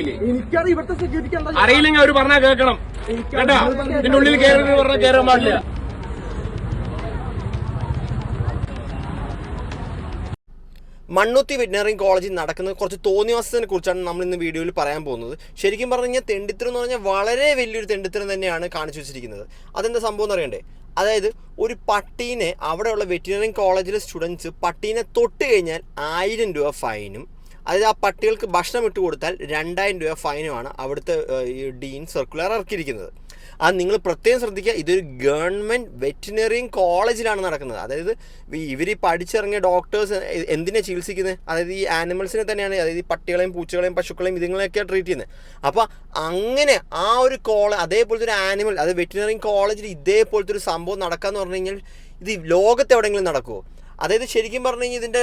എനിക്കറിയാം ഇവിടുത്തെ സെക്യൂരിറ്റി അറിയില്ലെങ്കിൽ അവർ പറഞ്ഞാൽ കേൾക്കണം കേട്ടാ. ഇതിന്റെ ഉള്ളിൽ കയറുന്നത് പറഞ്ഞാൽ കയറാൻ പാടില്ല. മണ്ണുത്തി വെറ്റിനറി കോളേജിൽ നടക്കുന്ന കുറച്ച് തോന്നിവാസത്തിനെ കുറിച്ചാണ് നമ്മൾ ഇന്ന് വീഡിയോയിൽ പറയാൻ പോകുന്നത്. ശരിക്കും പറഞ്ഞു കഴിഞ്ഞാൽ തെണ്ടിത്തരം എന്ന് പറഞ്ഞാൽ വളരെ വലിയൊരു തെണ്ടിത്തരം തന്നെയാണ് കാണിച്ചു വെച്ചിരിക്കുന്നത്. അതെന്താ സംഭവം എന്ന് അറിയണ്ടേ? അതായത് ഒരു പട്ടീനെ അവിടെയുള്ള വെറ്റിനറി കോളേജിലെ സ്റ്റുഡൻസ് പട്ടീനെ തൊട്ട് കഴിഞ്ഞാൽ 1000 രൂപ ഫൈനും, അതായത് ആ പട്ടികൾക്ക് ഭക്ഷണം ഇട്ട് കൊടുത്താൽ 2000 രൂപ ഫൈനുമാണ് അവിടുത്തെ ഡീൻ സർക്കുലർ ഇറക്കിയിരിക്കുന്നത്. അത് നിങ്ങൾ പ്രത്യേകം ശ്രദ്ധിക്കുക, ഇതൊരു ഗവൺമെൻറ് വെറ്റിനറി കോളേജിലാണ് നടക്കുന്നത്. അതായത് ഇവർ പഠിച്ചിറങ്ങിയ ഡോക്ടേഴ്സ് എന്തിനാണ് ചികിത്സിക്കുന്നത്? അതായത് ഈ ആനിമൽസിനെ തന്നെയാണ്, അതായത് ഈ പട്ടികളെയും പൂച്ചകളെയും പശുക്കളെയും ഇതുങ്ങളെയൊക്കെയാണ് ട്രീറ്റ് ചെയ്യുന്നത്. അപ്പോൾ അങ്ങനെ ആ ഒരു അതേപോലത്തെ ഒരു ആനിമൽ, അത് വെറ്റിനറി കോളേജിൽ ഇതേപോലത്തെ ഒരു സംഭവം നടക്കാമെന്ന് പറഞ്ഞു കഴിഞ്ഞാൽ ഇത് ലോകത്ത് എവിടെയെങ്കിലും നടക്കുമോ? അതായത് ശരിക്കും പറഞ്ഞു കഴിഞ്ഞാൽ ഇതിൻ്റെ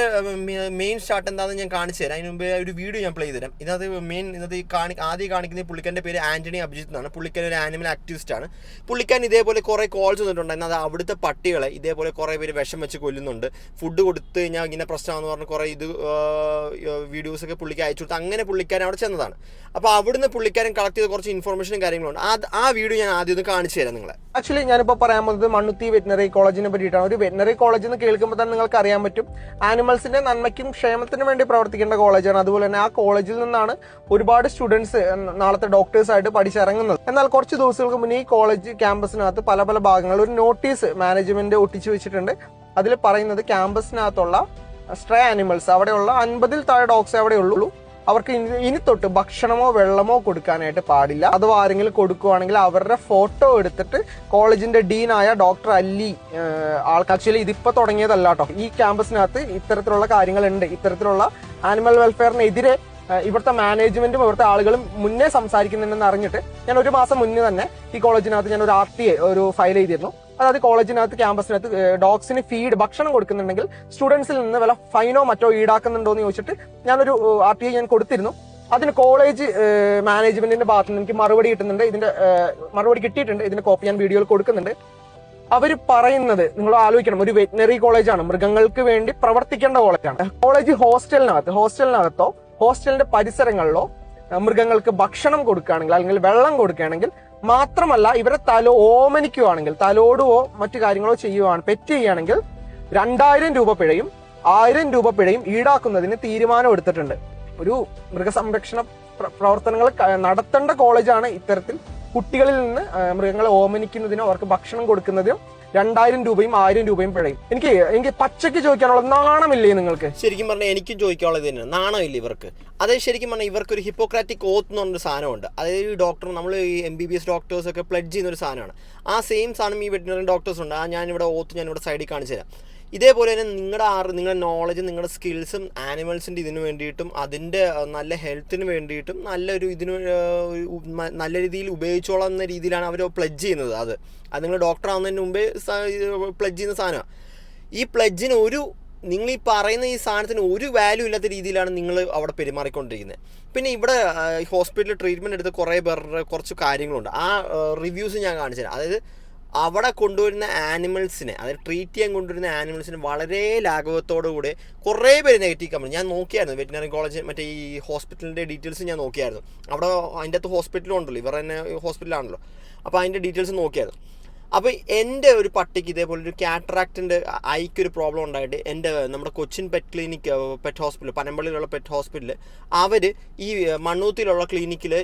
മെയിൻ സ്റ്റാർട്ട് എന്താണെന്ന് ഞാൻ കാണിച്ചു തരാം. അതിന് മുമ്പേ ഒരു വീഡിയോ ഞാൻ പ്ലേ ചെയ്ത് തരാം. ഇതിനകത്ത് ആദ്യം കാണിക്കുന്ന പുള്ളിക്കാരൻ്റെ പേര് ആൻ്റണി അഭിജിത്ത് എന്നാണ്. പുള്ളിക്കാരൻ ഒരു ആനിമൽ ആക്ടിവിസ്റ്റാണ്. പുള്ളിക്കാരൻ ഇതേപോലെ കുറേ കോൾസ് വന്നിട്ടുണ്ടായിരുന്നു. അത് അവിടുത്തെ പട്ടികളെ ഇതേപോലെ കുറേ പേര് വിഷം വെച്ച് കൊല്ലുന്നുണ്ട്, ഫുഡ് കൊടുത്തു കഴിഞ്ഞാൽ ഇങ്ങനെ പ്രശ്നമാണെന്ന് പറഞ്ഞ് കുറേ വീഡിയോസൊക്കെ പുള്ളിക്ക് അയച്ചു കൊടുത്ത് അങ്ങനെ പുള്ളിക്കാരൻ അവിടെ ചെന്നതാണ്. അപ്പോൾ അവിടുന്ന് പുള്ളിക്കാരൻ കളക്ട് ചെയ്ത കുറച്ച് ഇൻഫർമേഷനും കാര്യങ്ങളുണ്ട്. ആ വീഡിയോ ഞാൻ ആദ്യം ഒന്ന് കാണിച്ചു തരാം നിങ്ങളെ. ആക്ച്വലി ഞാനിപ്പോൾ പറയാൻ പോകുന്നത് മണ്ണുത്തി വെറ്റിനറി കോളേജിനെ പറ്റിയിട്ടാണ്. ഒരു വെറ്റിനറി കോളേജ് എന്ന് കേൾക്കുമ്പോൾ തന്നെ നിങ്ങൾക്ക് അറിയാൻ പറ്റും, ആനിമൽസിന്റെ നന്മയ്ക്കും ക്ഷേമത്തിനും വേണ്ടി പ്രവർത്തിക്കേണ്ട കോളേജാണ്. അതുപോലെ തന്നെ ആ കോളേജിൽ നിന്നാണ് ഒരുപാട് സ്റ്റുഡൻസ് നാളത്തെ ഡോക്ടേഴ്സ് ആയിട്ട് പഠിച്ചിറങ്ങുന്നത്. എന്നാൽ കുറച്ച് ദിവസങ്ങൾക്ക് മുന്നേ ഈ കോളേജ് ക്യാമ്പസിനകത്ത് പല പല ഭാഗങ്ങളിൽ ഒരു നോട്ടീസ് മാനേജ്മെന്റ് ഒട്ടിച്ചു വെച്ചിട്ടുണ്ട്. അതിൽ പറയുന്നത് ക്യാമ്പസിനകത്തുള്ള സ്ട്രേ ആനിമൽസ്, അവിടെയുള്ള 50-ൽ താഴെ ഡോഗ്സ് അവിടെ ഉള്ളൂ, അവർക്ക് ഇനി തൊട്ട് ഭക്ഷണമോ വെള്ളമോ കൊടുക്കാനായിട്ട് പാടില്ല. അഥവാ ആരെങ്കിലും കൊടുക്കുവാണെങ്കിൽ അവരുടെ ഫോട്ടോ എടുത്തിട്ട് കോളേജിന്റെ ഡീനായ ഡോക്ടർ അല്ലി ആക്ച്വലി ഇതിപ്പോ തുടങ്ങിയതല്ല കേട്ടോ, ഈ ക്യാമ്പസിനകത്ത് ഇത്തരത്തിലുള്ള കാര്യങ്ങളുണ്ട്. ഇത്തരത്തിലുള്ള ആനിമൽ വെൽഫെയറിനെതിരെ ഇവിടുത്തെ മാനേജ്മെന്റും ഇവിടുത്തെ ആളുകളും മുന്നേ സംസാരിക്കുന്നുണ്ടെന്ന് അറിഞ്ഞിട്ട് ഞാൻ ഒരു മാസം മുന്നേ തന്നെ ഈ കോളേജിനകത്ത് ഞാൻ ഒരു RTA ഒരു ഫയൽ ചെയ്തിരുന്നു. അതായത് കോളേജിനകത്ത് ക്യാമ്പസിനകത്ത് ഡോഗ്സിന് ഭക്ഷണം കൊടുക്കുന്നുണ്ടെങ്കിൽ സ്റ്റുഡൻസിൽ നിന്ന് വല്ല ഫൈനോ മറ്റോ ഈടാക്കുന്നുണ്ടോ എന്ന് ചോദിച്ചിട്ട് ഞാനൊരു RTA ഞാൻ കൊടുത്തിരുന്നു. അതിന് കോളേജ് മാനേജ്മെന്റിന്റെ ഭാഗത്ത് നിന്ന് എനിക്ക് മറുപടി കിട്ടുന്നുണ്ട്. ഇതിന്റെ മറുപടി കിട്ടിയിട്ടുണ്ട്. ഇതിന്റെ കോപ്പി ഞാൻ വീഡിയോയിൽ കൊടുക്കുന്നുണ്ട്. അവർ പറയുന്നത് നിങ്ങൾ ആലോചിക്കണം, ഒരു വെറ്റിനറി കോളേജാണ്, മൃഗങ്ങൾക്ക് വേണ്ടി പ്രവർത്തിക്കേണ്ട കോളേജാണ്. കോളേജ് ഹോസ്റ്റലിനകത്തോ ഹോസ്റ്റലിന്റെ പരിസരങ്ങളിലോ മൃഗങ്ങൾക്ക് ഭക്ഷണം കൊടുക്കുകയാണെങ്കിൽ അല്ലെങ്കിൽ വെള്ളം കൊടുക്കുകയാണെങ്കിൽ, മാത്രമല്ല ഇവരെ ഓമനിക്കുകയാണെങ്കിൽ, തലോടുവോ മറ്റു കാര്യങ്ങളോ പെറ്റ് ചെയ്യുകയാണെങ്കിൽ 2000 രൂപ പിഴയും 1000 രൂപ പിഴയും ഈടാക്കുന്നതിന് തീരുമാനം എടുത്തിട്ടുണ്ട്. ഒരു മൃഗസംരക്ഷണ പ്രവർത്തനങ്ങൾ നടത്തേണ്ട കോളേജാണ് ഇത്തരത്തിൽ കുട്ടികളിൽ നിന്ന് മൃഗങ്ങളെ ഓമനിക്കുന്നതിനോ അവർക്ക് ഭക്ഷണം കൊടുക്കുന്നതിനും 2000 രൂപയും 1000 രൂപയും പിഴയും. എനിക്ക് പച്ചയ്ക്ക് ചോദിക്കാനുള്ള നാണമില്ലേ നിങ്ങൾക്ക്? ശരിക്കും പറഞ്ഞാൽ എനിക്കും ചോദിക്കാനുള്ളത് തന്നെയാണ്, നാണമില്ല ഇവർക്ക്. അതായത് ശരിക്കും പറഞ്ഞാൽ ഇവർക്കൊരു ഹിപ്പോക്രാറ്റിക് ഓത്ത് എന്ന് പറഞ്ഞൊരു സാധനമുണ്ട്. അതായത് ഈ ഡോക്ടർ, നമ്മൾ ഈ MBBS ഡോക്ടേഴ്സൊക്കെ പ്ലഡ്ജ് ചെയ്യുന്നൊരു സാധനമാണ്. ആ സെയിം സാധനം ഈ വെറ്റിനറി ഡോക്ടേഴ്സ് ഉണ്ട്. ഞാനിവിടെ സൈഡിൽ കാണിച്ചു തരാം. ഇതേപോലെ തന്നെ നിങ്ങളുടെ നോളജ്, നിങ്ങളുടെ സ്കിൽസും ആനിമൽസിൻ്റെ ഇതിനു വേണ്ടിയിട്ടും അതിൻ്റെ നല്ല ഹെൽത്തിന് വേണ്ടിയിട്ടും നല്ല രീതിയിൽ ഉപയോഗിച്ചോളാം എന്ന രീതിയിലാണ് അവർ പ്ലഡ്ജ് ചെയ്യുന്നത്. അത് നിങ്ങൾ ഡോക്ടർ ആവുന്നതിന് മുമ്പേ പ്ലഡ്ജ് ചെയ്യുന്ന സാധനമാണ്. ഈ പ്ലഡ്ജിന് നിങ്ങൾ ഈ പറയുന്ന ഈ സാധനത്തിന് ഒരു വാല്യൂ ഇല്ലാത്ത രീതിയിലാണ് നിങ്ങൾ അവിടെ പെരുമാറിക്കൊണ്ടിരിക്കുന്നത്. പിന്നെ ഇവിടെ ഹോസ്പിറ്റലിൽ ട്രീറ്റ്മെൻറ്റ് എടുത്ത കുറേ പേരുടെ കുറച്ച് കാര്യങ്ങളുണ്ട്. ആ റിവ്യൂസ് ഞാൻ കാണിച്ചു തരാം. അതായത് അവിടെ കൊണ്ടുവരുന്ന ആനിമൽസിനെ, അതായത് ട്രീറ്റ് ചെയ്യാൻ കൊണ്ടുവരുന്ന ആനിമൽസിന് വളരെ ലാഘവത്തോടുകൂടെ കുറേ പേര് നെഗറ്റീവ് കമൻറ്റ് ഞാൻ നോക്കിയായിരുന്നു. വെറ്റിനറി കോളേജ് മറ്റേ ഈ ഹോസ്പിറ്റലിൻ്റെ ഡീറ്റെയിൽസ് ഞാൻ നോക്കിയായിരുന്നു. അവിടെ അതിൻ്റെ അകത്ത് ഹോസ്പിറ്റലും ഉണ്ടല്ലോ, ഇവർ തന്നെ ഹോസ്പിറ്റലാണല്ലോ. അപ്പോൾ അതിൻ്റെ ഡീറ്റെയിൽസ് നോക്കിയായിരുന്നു. അപ്പോൾ എൻ്റെ ഒരു പട്ടിക്ക് ഇതേപോലെ ഒരു കാറ്ററാക്റ്റിൻ്റെ ഐക്കൊരു പ്രോബ്ലം ഉണ്ടായിട്ട് നമ്മുടെ കൊച്ചിൻ പെറ്റ് ഹോസ്പിറ്റൽ, പനമ്പള്ളിയിലുള്ള പെറ്റ് ഹോസ്പിറ്റലിൽ അവർ ഈ മണ്ണൂത്തിയിലുള്ള ക്ലിനിക്കിൽ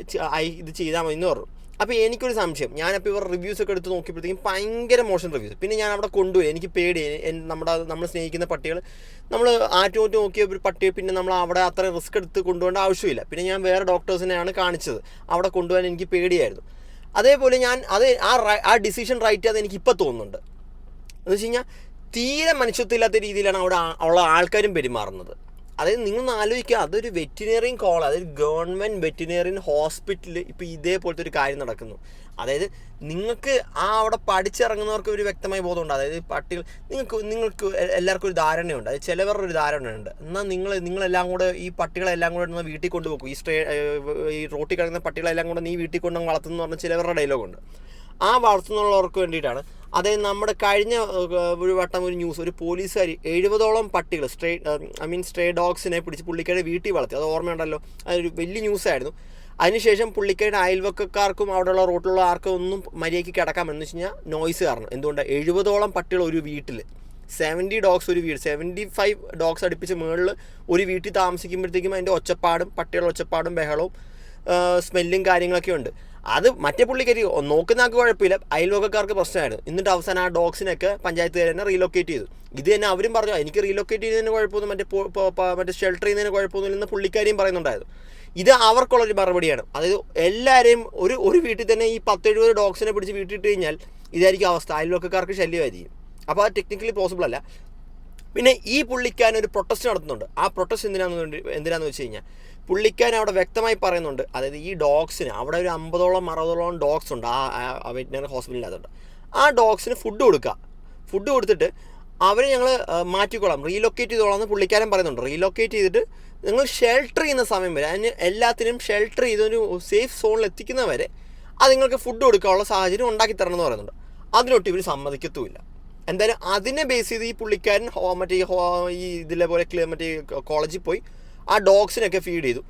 ഇത് ചെയ്താൽ മതി എന്ന് പറഞ്ഞു. അപ്പോൾ എനിക്കൊരു സംശയം, ഞാനപ്പോൾ ഇവർ റിവ്യൂസൊക്കെ എടുത്ത് നോക്കിയപ്പോഴത്തേക്കും ഭയങ്കര മോശം റിവ്യൂസ്. പിന്നെ ഞാൻ അവിടെ കൊണ്ടുപോയി, എനിക്ക് പേടി, നമ്മൾ സ്നേഹിക്കുന്ന പട്ടികൾ, നമ്മൾ ആറ്റുമാറ്റ് നോക്കിയ ഒരു പട്ടിയെ പിന്നെ നമ്മൾ അവിടെ അത്ര റിസ്ക് എടുത്ത് കൊണ്ടുപോകേണ്ട ആവശ്യമില്ല. പിന്നെ ഞാൻ വേറെ ഡോക്ടേഴ്സിനെയാണ് കാണിച്ചത്. അവിടെ കൊണ്ടുപോകാൻ എനിക്ക് പേടിയായിരുന്നു. അതേപോലെ ആ ഡിസിഷൻ റൈറ്റ് അത് എനിക്കിപ്പോൾ തോന്നുന്നുണ്ട്. എന്ന് വെച്ച് കഴിഞ്ഞാൽ തീരെ മനുഷ്യത്വമില്ലാത്ത രീതിയിലാണ് അവിടെ ഉള്ള ആൾക്കാരും പെരുമാറുന്നത്. അതായത് നിങ്ങളൊന്ന് ആലോചിക്കുക, അതൊരു വെറ്റിനറിയൻ അതായത് ഗവൺമെൻറ് വെറ്റിനറിയൻ ഹോസ്പിറ്റലിൽ ഇപ്പോൾ ഇതേപോലത്തെ ഒരു കാര്യം നടക്കുന്നു. അതായത് നിങ്ങൾക്ക് അവിടെ പഠിച്ചിറങ്ങുന്നവർക്ക് ഒരു വ്യക്തമായ ബോധമുണ്ട്. അതായത് പട്ടികൾ നിങ്ങൾക്ക് എല്ലാവർക്കും ഒരു ധാരണയുണ്ട്, അതായത് ചിലവരുടെ ഒരു ധാരണയുണ്ട്. എന്നാൽ നിങ്ങളെല്ലാം കൂടെ ഈ പട്ടികളെല്ലാം കൂടെ വീട്ടിൽ കൊണ്ടുപോകും, ഈ റോട്ടിൽ കിടക്കുന്ന പട്ടികളെല്ലാം കൂടെ നീ വീട്ടിൽ കൊണ്ടു വളർത്തുന്നു പറഞ്ഞ ചിലവരുടെ ഡയലോഗുണ്ട്. ആ വളർത്തുന്നുള്ളവർക്ക് വേണ്ടിയിട്ടാണ്. അതായത് നമ്മുടെ കഴിഞ്ഞ ഒരു വട്ടം ഒരു ന്യൂസ്, ഒരു പോലീസുകാർ 70ഓളം പട്ടികൾ സ്ട്രേ ഡോഗ്സിനെ പിടിച്ച് പുള്ളിക്കാരെ വീട്ടിൽ വളർത്തി. അത് ഓർമ്മയുണ്ടല്ലോ, അതൊരു വലിയ ന്യൂസായിരുന്നു. അതിനുശേഷം പുള്ളിക്കാരുടെ അയൽവക്കക്കാർക്കും അവിടെയുള്ള റോട്ടിലുള്ള ആർക്കും ഒന്നും മര്യാദയ്ക്ക് കിടക്കാമെന്ന് വെച്ച് കഴിഞ്ഞാൽ നോയ്സ് കാരണം. എന്തുകൊണ്ട് 70ഓളം പട്ടികൾ ഒരു വീട്ടിൽ, 70 ഡോഗ്സ് ഒരു വീട്, 75 ഡോഗ്സ് അടുപ്പിച്ച് മുകളിൽ ഒരു വീട്ടിൽ താമസിക്കുമ്പോഴത്തേക്കും അതിൻ്റെ ഒച്ചപ്പാടും പട്ടികളുടെ ഒച്ചപ്പാടും ബഹളവും സ്മെല്ലും കാര്യങ്ങളൊക്കെ ഉണ്ട്. അത് മറ്റേ പുള്ളിക്കാരി നോക്കുന്ന ആൾക്ക് കുഴപ്പമില്ല, അയൽവക്കക്കാർക്ക് പ്രശ്നമായിരുന്നു. എന്നിട്ട് അവസാനം ആ ഡോഗ്സിനൊക്കെ പഞ്ചായത്തുകാർ തന്നെ റീലൊക്കേറ്റ് ചെയ്തു. ഇത് തന്നെ അവരും പറഞ്ഞു എനിക്ക് റീലൊക്കേറ്റ് ചെയ്യുന്നതിന് കുഴപ്പമൊന്നും മറ്റേ ഷെൽട്ടർ ചെയ്യുന്നതിന് കുഴപ്പമൊന്നുമില്ലെന്ന് പുള്ളിക്കാരിയും പറയുന്നുണ്ടായിരുന്നു. ഇത് അവർക്കുള്ളൊരു മറുപടിയാണ്. അതായത് എല്ലാവരെയും ഒരു വീട്ടിൽ തന്നെ ഈ 10-70 ഡോഗ്സിനെ പിടിച്ച് വീട്ടിലിട്ട് കഴിഞ്ഞാൽ ഇതായിരിക്കും അവസ്ഥ, അയൽവക്കക്കാർക്ക് ശല്യമായിരിക്കും. അപ്പോൾ അത് ടെക്നിക്കലി പോസിബിൾ അല്ല. പിന്നെ ഈ പുള്ളിക്കാരൻ ഒരു പ്രൊട്ടസ്റ്റ് നടത്തുന്നുണ്ട്. ആ പ്രൊട്ടസ്റ്റ് എന്തിനാന്ന് വെച്ച് കഴിഞ്ഞാൽ പുള്ളിക്കാരൻ അവിടെ വ്യക്തമായി പറയുന്നുണ്ട്, അതായത് ഈ ഡോഗ്സിന് അവിടെ ഒരു 50-60 ഡോഗ്സ് ഉണ്ട് ആ വെറ്റിനറി ഹോസ്പിറ്റലിൽ. അതുകൊണ്ട് ആ ഡോഗ്സിന് ഫുഡ് കൊടുക്കുക, ഫുഡ് കൊടുത്തിട്ട് അവരെ ഞങ്ങൾ മാറ്റിക്കോളാം, റീലൊക്കേറ്റ് ചെയ്തോളാം എന്ന് പുള്ളിക്കാരൻ പറയുന്നുണ്ട്. റീലൊക്കേറ്റ് ചെയ്തിട്ട് നിങ്ങൾ ഷെൽട്ടർ ചെയ്യുന്ന സമയം വരെ, അതിന് എല്ലാത്തിനും ഷെൽട്ടർ ചെയ്തൊരു സേഫ് സോണിൽ എത്തിക്കുന്നവരെ അത് നിങ്ങൾക്ക് ഫുഡ് കൊടുക്കാനുള്ള സാഹചര്യം ഉണ്ടാക്കി തരണം എന്ന് പറയുന്നുണ്ട്. അതിനൊട്ട് ഇവർ സമ്മതിക്കത്തുമില്ല. എന്തായാലും അതിനെ ബേസ് ചെയ്ത് ഈ പുള്ളിക്കാരൻ ഈ ഇതിലെ പോലെ മറ്റേ കോളേജിൽ പോയി ആ ഡോഗ്സിനൊക്കെ ഫീഡ് ചെയ്തു.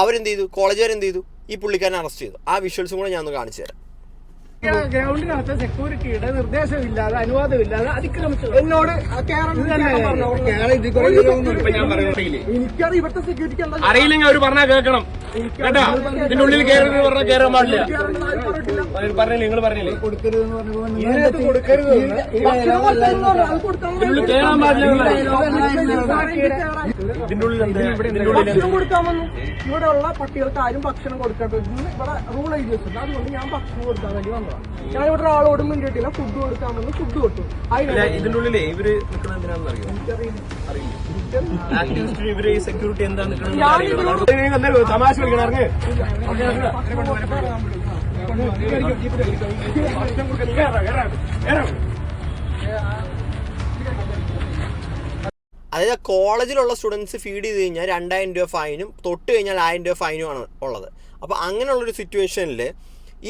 അവരെന്ത് ചെയ്തു, കോളേജുകാരെന്ത് ചെയ്തു, ഈ പുള്ളിക്കാരനെ അറസ്റ്റ് ചെയ്തു. ആ വിഷ്വൽസും കൂടെ ഞാൻ ഒന്ന് കാണിച്ചു തരാം. ഗ്രൗണ്ടിനകത്ത് സെക്യൂരിറ്റിയുടെ നിർദ്ദേശമില്ലാതെ അനുവാദമില്ലാതെ അതിക്രമിച്ചു എന്നോട് എനിക്കറിയാം. ഇവിടുത്തെ സെക്യൂരിറ്റി അറിയില്ലെങ്കിൽ അവർ പറഞ്ഞാൽ കേൾക്കണം കേട്ടാ. ഇതിന്റെ ഉള്ളിൽ കയറുന്നത് പറഞ്ഞാൽ കയറാൻ പാടില്ല. പറഞ്ഞില്ലേ, നിങ്ങൾ പറഞ്ഞില്ലേ ഇതിനകത്ത് കൊടുക്കരുത്, ഇതിനുള്ളിൽ കയറാൻ പാടില്ല. ഇതിന്റെ ഉള്ളിൽ ഭക്ഷണം കൊടുക്കാൻ വന്നു. ഇവിടെ ഉള്ള പട്ടികൾക്ക് ആരും ഭക്ഷണം കൊടുക്കേണ്ടത് ഇവിടെ റൂൾ എഴുതി വെച്ചിട്ടുണ്ട്. അതുകൊണ്ട് ഞാൻ ഭക്ഷണം കൊടുക്കാൻ വേണ്ടി വന്നതാണ്. ഞാൻ ഇവിടെ ഒരാളോടും വേണ്ടിയിട്ടില്ല, ഫുഡ് കൊടുക്കാൻ വന്ന് ഫുഡ് കൊടുത്തു. ഇതിന്റെ ഉള്ളിലേ ഇവര് നിൽക്കുന്നത് എന്തിനാണെന്ന് അറിയില്ല. ഇവര് സെക്യൂരിറ്റി എന്താണ് തമാശ കളിക്കണം. അതായത് കോളേജിലുള്ള സ്റ്റുഡൻസ് ഫീഡ് ചെയ്ത് കഴിഞ്ഞാൽ 2000 രൂപ ഫൈനും തൊട്ട് കഴിഞ്ഞാൽ 1000 രൂപ ഫൈനുമാണ് ഉള്ളത്. അപ്പോൾ അങ്ങനെയുള്ളൊരു സിറ്റുവേഷനിൽ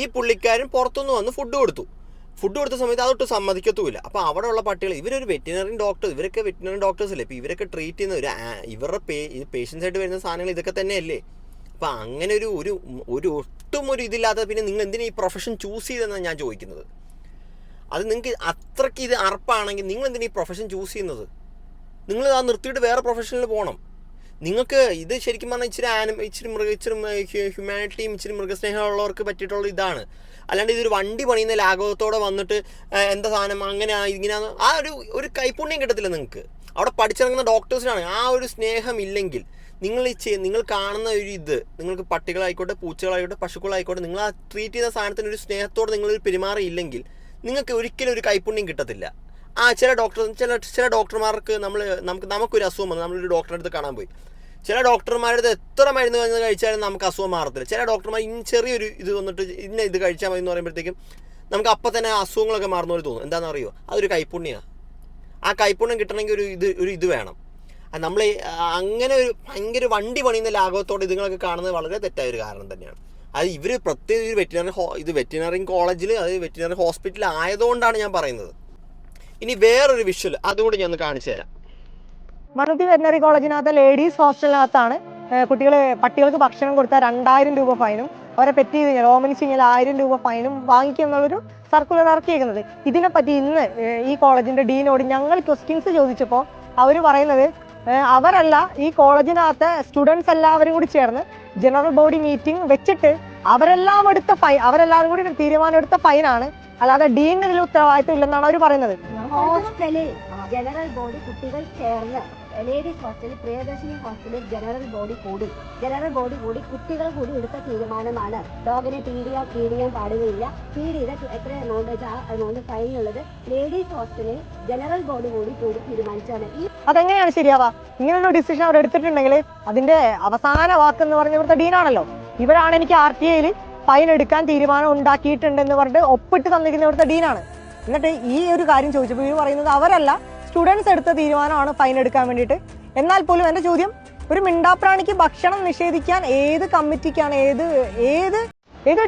ഈ പുള്ളിക്കാരൻ പുറത്തുനിന്ന് വന്ന് ഫുഡ് കൊടുത്ത സമയത്ത് അതൊട്ട് സമ്മതിക്കത്തുമില്ല. അപ്പോൾ അവിടെയുള്ള പട്ടികൾ, ഇവരൊരു വെറ്റിനറി ഡോക്ടർ, ഇവരൊക്കെ വെറ്റിനറി ഡോക്ടേഴ്സ് അല്ലേ, ഇപ്പോൾ ഇവരൊക്കെ ട്രീറ്റ് ചെയ്യുന്ന ഇവരുടെ പേഷ്യൻസ് ആയിട്ട് വരുന്ന സാധനങ്ങൾ ഇതൊക്കെ തന്നെയല്ലേ. അപ്പോൾ അങ്ങനെ ഒരു ഒട്ടും ഒരു ഇതില്ലാത്ത പിന്നെ നിങ്ങൾ എന്തിനാ ഈ പ്രൊഫഷൻ ചൂസ് ചെയ്തതെന്നാണ് ഞാൻ ചോദിക്കുന്നത്. അത് നിങ്ങൾക്ക് അത്രയ്ക്ക് ഇത് അർപ്പാണെങ്കിൽ നിങ്ങൾ എന്തിനാ ഈ പ്രൊഫഷൻ ചൂസ് ചെയ്യുന്നത്? നിങ്ങൾ ആ നിർത്തിയിട്ട് വേറെ പ്രൊഫഷനിൽ പോകണം. നിങ്ങൾക്ക് ഇത് ശരിക്കും പറഞ്ഞാൽ ഇച്ചിരി ഹ്യൂമാനിറ്റിയും ഇച്ചിരി മൃഗസ്നേഹമുള്ളവർക്ക് പറ്റിയിട്ടുള്ള ഇതാണ്. അല്ലാണ്ട് ഇതൊരു വണ്ടി പണിയുന്ന ലാഘവത്തോടെ വന്നിട്ട് എന്താ സാധനം അങ്ങനെ ഇങ്ങനെയാണ് ആ ഒരു കൈപ്പുണ്യം കിട്ടത്തില്ല നിങ്ങൾക്ക്. അവിടെ പഠിച്ചിറങ്ങുന്ന ഡോക്ടേഴ്സിനാണ് ആ ഒരു സ്നേഹം ഇല്ലെങ്കിൽ നിങ്ങൾ കാണുന്ന ഒരു ഇത്, നിങ്ങൾക്ക് പട്ടികളായിക്കോട്ടെ പൂച്ചകളായിക്കോട്ടെ പശുക്കളായിക്കോട്ടെ, നിങ്ങൾ ആ ട്രീറ്റ് ചെയ്യുന്ന സാധനത്തിന് ഒരു സ്നേഹത്തോടെ നിങ്ങൾ പെരുമാറിയില്ലെങ്കിൽ നിങ്ങൾക്ക് ഒരിക്കലും ഒരു കൈപ്പുണ്യം കിട്ടത്തില്ല. ചില ഡോക്ടർമാർക്ക് നമുക്കൊരു അസുഖം വന്നു, നമ്മളൊരു ഡോക്ടറെ അടുത്ത് കാണാൻ പോയി. ചില ഡോക്ടർമാരുടെ എത്ര മരുന്ന് കഴിച്ചാലും നമുക്ക് അസുഖം മാറത്തില്ല. ചില ഡോക്ടർമാർ ചെറിയൊരു ഇത് വന്നിട്ട് ഇത് കഴിച്ചാൽ മതി എന്ന് പറയുമ്പോഴത്തേക്കും നമുക്ക് അപ്പം തന്നെ അസുഖങ്ങളൊക്കെ മാറുന്ന പോലെ തോന്നും. എന്താണെന്ന് അറിയുമോ? അതൊരു കൈപ്പുണ്യമാണ്. ആ കൈപ്പുണ്യം കിട്ടണമെങ്കിൽ ഒരു ഇത് വേണം. നമ്മൾ അങ്ങനെ ഒരു ഭയങ്കര വണ്ടി പണിയുന്ന ലാഘവത്തോടെ ഇതുങ്ങളൊക്കെ കാണുന്നത് വളരെ തെറ്റായൊരു കാരണം തന്നെയാണ്. അത് ഇവർ പ്രത്യേകിച്ച് ഒരു വെറ്റിനറി കോളേജിൽ, അതായത് വെറ്റിനറി ഹോസ്പിറ്റൽ ആയതുകൊണ്ടാണ് ഞാൻ പറയുന്നത്. ഇനി വേറൊരു വിഷ്വൽ അതുകൂടി ഞാൻ ഒന്ന് കാണിച്ചു തരാം. മണ്ണുത്തി വെറ്റിനറി കോളേജിനകത്ത് ലേഡീസ് ഹോസ്റ്റലിനകത്താണ് പട്ടികൾക്ക് ഭക്ഷണം കൊടുത്താൽ 2000 രൂപ ഫൈനും അവരെ പെറ്റ് ചെയ്ത് കഴിഞ്ഞാൽ ഓമനിച്ച് കഴിഞ്ഞാൽ 1000 രൂപ ഫൈനും വാങ്ങിക്കുന്നുള്ളൊരു സർക്കുലർ ഇറക്കിയേക്കുന്നത്. ഇതിനെപ്പറ്റി ഇന്ന് ഈ കോളേജിന്റെ ഡീനോട് ഞങ്ങൾ ക്വസ്റ്റ്യൻസ് ചോദിച്ചപ്പോൾ അവർ പറയുന്നത് അവരല്ല, ഈ കോളേജിനകത്ത് സ്റ്റുഡൻസ് എല്ലാവരും കൂടി ചേർന്ന് ജനറൽ ബോഡി മീറ്റിംഗ് വെച്ചിട്ട് അവരെല്ലാവരും കൂടി തീരുമാനം എടുത്ത ഫൈനാണ്, അല്ലാതെ ഡീനിന് ഇതിൽ ഉത്തരവാദിത്വം ഇല്ലെന്നാണ് അവർ പറയുന്നത്. ഹോസ്റ്റലിൽ ജനറൽ ബോഡി കുട്ടികൾ ചേർന്ന് ലേഡീസ് ഹോസ്റ്റലിൽ, പ്രിയദർശിനി ഹോസ്റ്റലിൽ ജനറൽ ബോഡി കൂടി കുട്ടികൾ കൂടി എടുത്ത തീരുമാനമാണ്. ഡോഗിനെ ഫീഡ് ചെയ്യാൻ പാടുകയില്ല, ഫീഡ് ചെയ്ത എത്ര എമൗണ്ട് വെച്ചാൽ ആ എമൗണ്ട് ഫൈനുള്ളത് ലേഡീസ് ഹോസ്റ്റലിൽ ജനറൽ ബോഡി കൂടി തീരുമാനിച്ചാണ്. അതെങ്ങനെയാണ് ശരിയാവാ? ഇങ്ങനെയുള്ള ഡിസിഷൻ അവർ എടുത്തിട്ടുണ്ടെങ്കിൽ അതിന്റെ അവസാന വാക്കെന്ന് പറഞ്ഞ ഇവിടുത്തെ ഡീനാണല്ലോ. ഇവരാണ് എനിക്ക് RTIയിൽ ഫൈൻ എടുക്കാൻ തീരുമാനം ഉണ്ടാക്കിയിട്ടുണ്ടെന്ന് പറഞ്ഞിട്ട് ഒപ്പിട്ട് തന്നിരിക്കുന്ന ഇവിടുത്തെ ഡീനാണ്. എന്നിട്ട് ഈ ഒരു കാര്യം ചോദിച്ചപ്പോൾ ഇവർ പറയുന്നത് അവരല്ല, സ്റ്റുഡൻസ് എടുത്ത തീരുമാനമാണ് ഫൈൻ എടുക്കാൻ വേണ്ടിയിട്ട്. എന്നാൽ പോലും എൻ്റെ ചോദ്യം, ഒരു മിണ്ടാപ്രാണിക്ക് ഭക്ഷണം നിഷേധിക്കാൻ ഏത് കമ്മിറ്റിക്കാണ്, ഏത്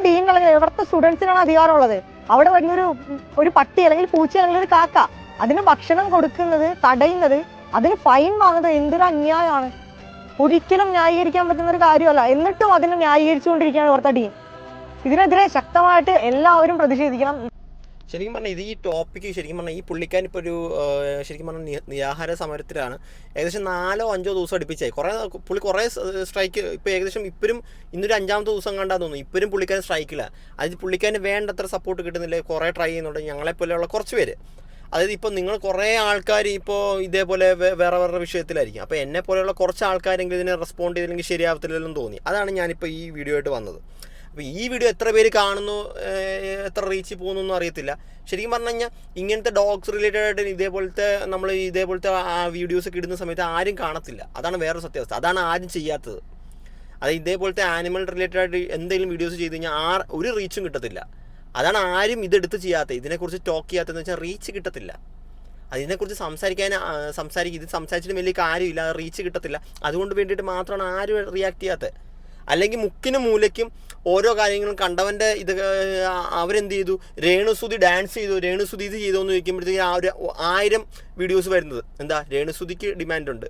ഡീൻ അല്ലെങ്കിൽ ഇവിടുത്തെ സ്റ്റുഡൻസിനാണ് അധികാരമുള്ളത്? അവിടെ വരുന്നൊരു പട്ടി അല്ലെങ്കിൽ പൂച്ച അല്ലെങ്കിൽ ഒരു കാക്ക, അതിന് ഭക്ഷണം കൊടുക്കുന്നത് തടയുന്നത്, അതിന് ഫൈൻ വാങ്ങുന്നത് എന്തൊരു അന്യായമാണ്. ഒരിക്കലും ന്യായീകരിക്കാൻ പറ്റുന്ന ഒരു കാര്യമല്ല. എന്നിട്ടും അതിനെ ന്യായീകരിച്ചുകൊണ്ടിരിക്കുകയാണ് ഇവിടുത്തെ ഡീൻ. ഇതിനെതിരെ ശക്തമായിട്ട് എല്ലാവരും പ്രതിഷേധിക്കണം. ശരിക്കും പറഞ്ഞാൽ ഇത് ഈ ടോപ്പിക്ക് ശരിക്കും പറഞ്ഞാൽ ഈ പുള്ളിക്കാരൻ ഇപ്പോൾ ഒരു ശരിക്കും പറഞ്ഞാൽ നിരാഹാര സമരത്തിലാണ്. ഏകദേശം 4-5 ദിവസം അടുപ്പിച്ചായി. പുള്ളി കുറേ സ്ട്രൈക്ക് ഇപ്പോൾ ഏകദേശം ഇപ്പോഴും ഇന്നൊരു 5ാമത്തെ ദിവസം കണ്ടാൽ തോന്നുന്നു ഇപ്പോഴും പുള്ളിക്കാരൻ സ്ട്രൈക്കില്ല. അത് പുള്ളിക്കാരന് വേണ്ടത്ര സപ്പോർട്ട് കിട്ടുന്നില്ല. കുറേ ട്രൈ ചെയ്യുന്നുണ്ട് ഞങ്ങളെപ്പോലെയുള്ള കുറച്ച് പേര്. അതായത് ഇപ്പോൾ നിങ്ങൾ കുറേ ആൾക്കാർ ഇപ്പോൾ ഇതേപോലെ വേറെ വേറെ വിഷയത്തിലായിരിക്കും. അപ്പോൾ എന്നെ പോലെയുള്ള കുറച്ച് ആൾക്കാരെങ്കിലും ഇതിനെ റെസ്പോണ്ട് ചെയ്തില്ലെങ്കിൽ ശരിയാവത്തില്ലെന്ന് തോന്നി. അതാണ് ഞാനിപ്പോൾ ഈ വീഡിയോ ആയിട്ട് വന്നത്. അപ്പോൾ ഈ വീഡിയോ എത്ര പേര് കാണുന്നു, എത്ര റീച്ച് പോകുന്നു അറിയത്തില്ല. ശരിക്കും പറഞ്ഞു കഴിഞ്ഞാൽ ഇങ്ങനത്തെ ഡോഗ്സ് റിലേറ്റഡ് ആയിട്ട് ഇതേപോലത്തെ ആ വീഡിയോസൊക്കെ ഇടുന്ന സമയത്ത് ആരും കാണത്തില്ല. അതാണ് വേറൊരു സത്യാവസ്ഥ. അതാണ് ആരും ചെയ്യാത്തത്. അത് ഇതേപോലത്തെ ആനിമൽ റിലേറ്റഡ് ആയിട്ട് എന്തെങ്കിലും വീഡിയോസ് ചെയ്ത് കഴിഞ്ഞാൽ ഒരു റീച്ചും കിട്ടത്തില്ല. അതാണ് ആരും ഇതെടുത്ത് ചെയ്യാത്തത്. ഇതിനെക്കുറിച്ച് ടോക്ക് ചെയ്യാത്തതെന്ന് വെച്ചാൽ റീച്ച് കിട്ടത്തില്ല. അതിനെക്കുറിച്ച് ഇത് സംസാരിച്ചിട്ട് വലിയ കാര്യമില്ല, റീച്ച് കിട്ടത്തില്ല. അതുകൊണ്ട് വേണ്ടിയിട്ട് മാത്രമാണ് ആരും റിയാക്ട് ചെയ്യാത്തത്. അല്ലെങ്കിൽ മുക്കിനും മൂലയ്ക്കും ഓരോ കാര്യങ്ങളും കണ്ടവൻ്റെ ഇത് അവരെന്ത് ചെയ്തു, രേണുസുതി ഡാൻസ് ചെയ്തു, രേണുസുതി ഇത് ചെയ്തോന്ന് ചോദിക്കുമ്പോഴത്തേക്കും ആ ഒരു 1000 വീഡിയോസ് വരുന്നത്. എന്താ, രേണുസുതിക്ക് ഡിമാൻഡുണ്ട്.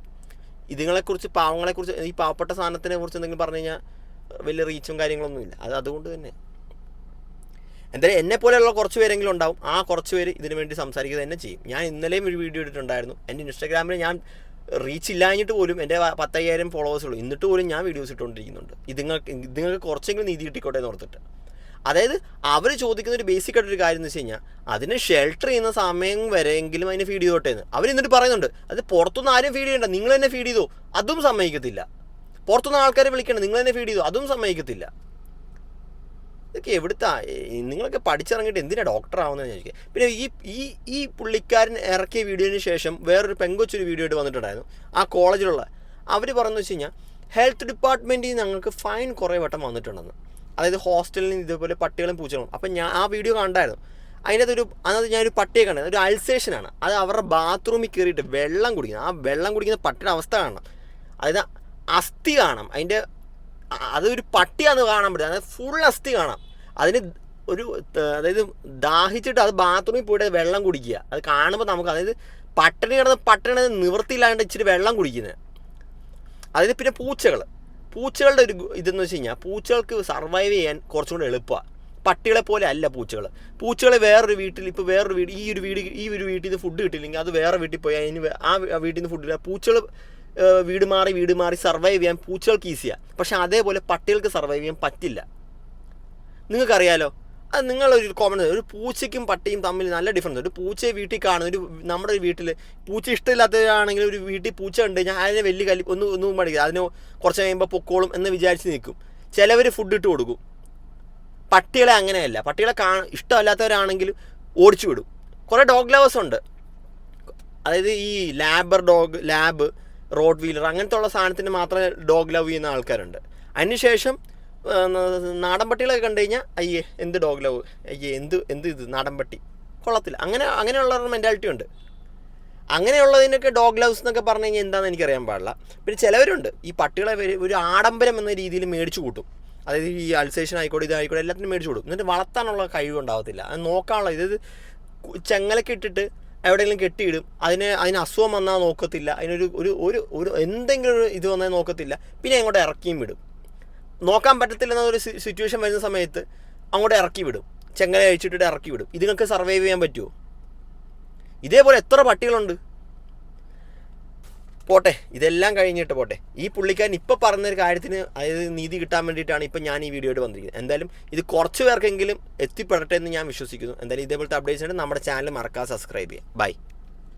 ഇതുങ്ങളെക്കുറിച്ച് പാവങ്ങളെക്കുറിച്ച് ഈ പാവപ്പെട്ട സാധനത്തിനെ കുറിച്ച് എന്തെങ്കിലും പറഞ്ഞു കഴിഞ്ഞാൽ വലിയ റീച്ചും കാര്യങ്ങളൊന്നുമില്ല. അതുകൊണ്ട് തന്നെ എന്തായാലും എന്നെ പോലെയുള്ള കുറച്ച് പേരെങ്കിലും ഉണ്ടാവും. ആ കുറച്ച് പേര് ഇതിനു വേണ്ടി സംസാരിക്കുക തന്നെ ചെയ്യും. ഞാൻ ഇന്നലെയും ഒരു വീഡിയോ ഇട്ടിട്ടുണ്ടായിരുന്നു. എൻ്റെ ഇൻസ്റ്റാഗ്രാമിൽ ഞാൻ റീച്ച് ഇല്ലാഞ്ഞിട്ട് പോലും എൻ്റെ 10,000 ഫോളോവേഴ്സ് ഉള്ളൂ. എന്നിട്ട് പോലും ഞാൻ വീഡിയോസ് ഇട്ടുകൊണ്ടിരിക്കുന്നുണ്ട്. നിങ്ങൾക്ക് കുറച്ചെങ്കിലും നീതി കിട്ടിക്കോട്ടെ എന്ന് ഓർത്തിട്ട്. അതായത് അവർ ചോദിക്കുന്ന ഒരു ബേസിക് ആയിട്ടൊരു കാര്യം എന്ന് വെച്ച് കഴിഞ്ഞാൽ അതിന് ഷെൽട്ടർ ചെയ്യുന്ന സമയം വരെയെങ്കിലും അതിന് ഫീഡ് ചെയ്തോട്ടെ എന്ന് അവരെന്നിട്ട് പറയുന്നുണ്ട്. അത് പുറത്തുനിന്ന് ആരും ഫീഡ് ചെയ്യണ്ട, നിങ്ങൾ തന്നെ ഫീഡ് ചെയ്തോ, അതും സമ്മതിക്കത്തില്ല. പുറത്തുനിന്ന് ആൾക്കാരെ വിളിക്കണ്ട, നിങ്ങൾ തന്നെ ഫീഡ് ചെയ്തോ, അതും സമ്മതിക്കത്തില്ല. ഇതൊക്കെ എവിടുത്താ? നിങ്ങളൊക്കെ പഠിച്ചിറങ്ങിയിട്ട് എന്തിനാണ് ഡോക്ടർ ആവുന്നതെന്ന് ചോദിക്കുക. പിന്നെ ഈ പുള്ളിക്കാരൻ ഇറക്കിയ വീഡിയോന് ശേഷം വേറൊരു പെങ്കൊച്ചൊരു വീഡിയോ ആയിട്ട് വന്നിട്ടുണ്ടായിരുന്നു. ആ കോളേജിലുള്ള അവർ പറഞ്ഞു വെച്ച് കഴിഞ്ഞാൽ ഹെൽത്ത് ഡിപ്പാർട്ട്മെൻറ്റിൽ ഞങ്ങൾക്ക് ഫൈൻ കുറേ വട്ടം വന്നിട്ടുണ്ടെന്ന്. അതായത് ഹോസ്റ്റലിൽ നിന്ന് ഇതേപോലെ പട്ടികളും പൂച്ചകളും. അപ്പം ഞാൻ ആ വീഡിയോ കണ്ടായിരുന്നു. അതിനകത്ത് ഞാനൊരു പട്ടിയെ കണ്ടത്, ഒരു അൾസേഷനാണ്. അത് അവരുടെ ബാത്റൂമിൽ കയറിയിട്ട് വെള്ളം കുടിക്കുന്നത്. ആ വെള്ളം കുടിക്കുന്ന പട്ടിയുടെ അവസ്ഥ കാണണം. അതായത് അസ്ഥി കാണാം, അതൊരു പട്ടിയാന്ന് കാണാൻ പറ്റും. അതായത് ഫുൾ അസ്ഥി കാണാം. അതിന് അതായത് ദാഹിച്ചിട്ട് അത് ബാത്റൂമിൽ പോയിട്ട് വെള്ളം കുടിക്കുക. അത് കാണുമ്പോൾ നമുക്ക് അതായത് പട്ടിണി കിടന്ന് നിവൃത്തിയില്ലാണ്ട് ഇച്ചിരി വെള്ളം കുടിക്കുന്നത്. അതിന് പിന്നെ പൂച്ചകളുടെ ഒരു ഇതെന്ന് വെച്ച് കഴിഞ്ഞാൽ പൂച്ചകൾക്ക് സർവൈവ് ചെയ്യാൻ കുറച്ചും കൂടെ എളുപ്പമാണ്. പട്ടികളെ പോലെ അല്ല പൂച്ചകളെ വേറൊരു വീട്ടിൽ ഇപ്പോൾ ഈ ഒരു വീട്ടിൽ നിന്ന് ഫുഡ് കിട്ടിയില്ലെങ്കിൽ അത് വേറെ വീട്ടിൽ പോയി ആ വീട്ടിൽ നിന്ന് ഫുഡ് ഇല്ല. പൂച്ചകൾ വീട് മാറി സർവൈവ് ചെയ്യാൻ പൂച്ചകൾക്ക് ഈസിയാണ്. പക്ഷെ അതേപോലെ പട്ടികൾക്ക് സർവൈവ് ചെയ്യാൻ പറ്റില്ല. നിങ്ങൾക്കറിയാലോ, അത് നിങ്ങളൊരു ഒരു പൂച്ചയ്ക്കും പട്ടിയും തമ്മിൽ നല്ല ഡിഫറൻസ്. ഒരു പൂച്ചയെ വീട്ടിൽ കാണും, നമ്മുടെ ഒരു വീട്ടിൽ പൂച്ച ഇഷ്ടമില്ലാത്തവരാണെങ്കിൽ ഒരു വീട്ടിൽ പൂച്ച ഉണ്ട് കഴിഞ്ഞാൽ അതിനെ വലിയ ഒന്നും പഠിക്കുക, അതിന് കുറച്ച് കഴിയുമ്പോൾ പൊക്കോളും എന്ന് വിചാരിച്ച് നിൽക്കും. ചിലവർ ഫുഡ് ഇട്ട് കൊടുക്കും. പട്ടികളെ അങ്ങനെയല്ല. പട്ടികളെ ഇഷ്ടമല്ലാത്തവരാണെങ്കിൽ ഓടിച്ചു വിടും. കുറേ ഡോഗ് ലവേഴ്സ് ഉണ്ട്. അതായത് ഈ ലാബ് റോഡ് വീലർ അങ്ങനത്തെ ഉള്ള സാധനത്തിന് മാത്രമേ ഡോഗ് ലവ് ചെയ്യുന്ന ആൾക്കാരുണ്ട്. അതിനുശേഷം നാടൻ പട്ടികളൊക്കെ കണ്ടു കഴിഞ്ഞാൽ അയ്യേ എന്ത് ഡോഗ് ലവ്, അയ്യേ എന്ത് ഇത് നാടൻ പട്ടി കൊള്ളത്തില്ല, അങ്ങനെയുള്ളവരുടെ മെൻറ്റാലിറ്റി ഉണ്ട്. അങ്ങനെയുള്ളതിനൊക്കെ ഡോഗ് ലവ്സ് എന്നൊക്കെ പറഞ്ഞു കഴിഞ്ഞാൽ എന്താണെന്ന് എനിക്കറിയാൻ പാടില്ല. പിന്നെ ചിലവരുണ്ട് ഈ പട്ടികളെ ഒരു ആഡംബരം എന്ന രീതിയിൽ മേടിച്ചു കൂട്ടും. അതായത് ഈ അൾസേഷൻ ആയിക്കോട്ടെ ഇതായിക്കോട്ടെ എല്ലാത്തിനും മേടിച്ചു കൊടുക്കും. എന്നിട്ട് വളർത്താനുള്ള കഴിവുണ്ടാവത്തില്ല, അത് നോക്കാനുള്ള ഇത് ചെങ്ങലൊക്കെ ഇട്ടിട്ട് എവിടെയെങ്കിലും കെട്ടിയിടും. അതിന് അസുഖം വന്നാൽ നോക്കത്തില്ല, അതിനൊരു ഒരു എന്തെങ്കിലും ഒരു ഇത് വന്നാൽ നോക്കത്തില്ല. പിന്നെ അങ്ങോട്ട് ഇറക്കിയും വിടും. നോക്കാൻ പറ്റത്തില്ലെന്നൊരു സിറ്റുവേഷൻ വരുന്ന സമയത്ത് അങ്ങോട്ട് ഇറക്കി വിടും, ചെങ്ങല അഴിച്ചിട്ടിട്ട് ഇറക്കി വിടും. ഇതിനൊക്കെ സർവൈവ് ചെയ്യാൻ പറ്റുമോ? ഇതേപോലെ എത്ര പട്ടികളുണ്ട്. പോട്ടെ, ഇതെല്ലാം കഴിഞ്ഞിട്ട് പോട്ടെ. ഈ പുള്ളിക്കാരൻ ഇപ്പോൾ പറഞ്ഞൊരു കാര്യത്തിന് അതായത് നീതി കിട്ടാൻ വേണ്ടിയിട്ടാണ് ഇപ്പം ഞാൻ ഈ വീഡിയോയിട്ട് വന്നിരിക്കുന്നത്. എന്തായാലും ഇത് കുറച്ച് പേർക്കെങ്കിലും എത്തിപ്പെടട്ടെ എന്ന് ഞാൻ വിശ്വസിക്കുന്നു. എന്തായാലും ഇതേപോലത്തെ അപ്ഡേറ്റ്സ് ഉണ്ട്. നമ്മുടെ ചാനൽ മറക്കാതെ സബ്സ്ക്രൈബ് ചെയ്യാം. ബൈ.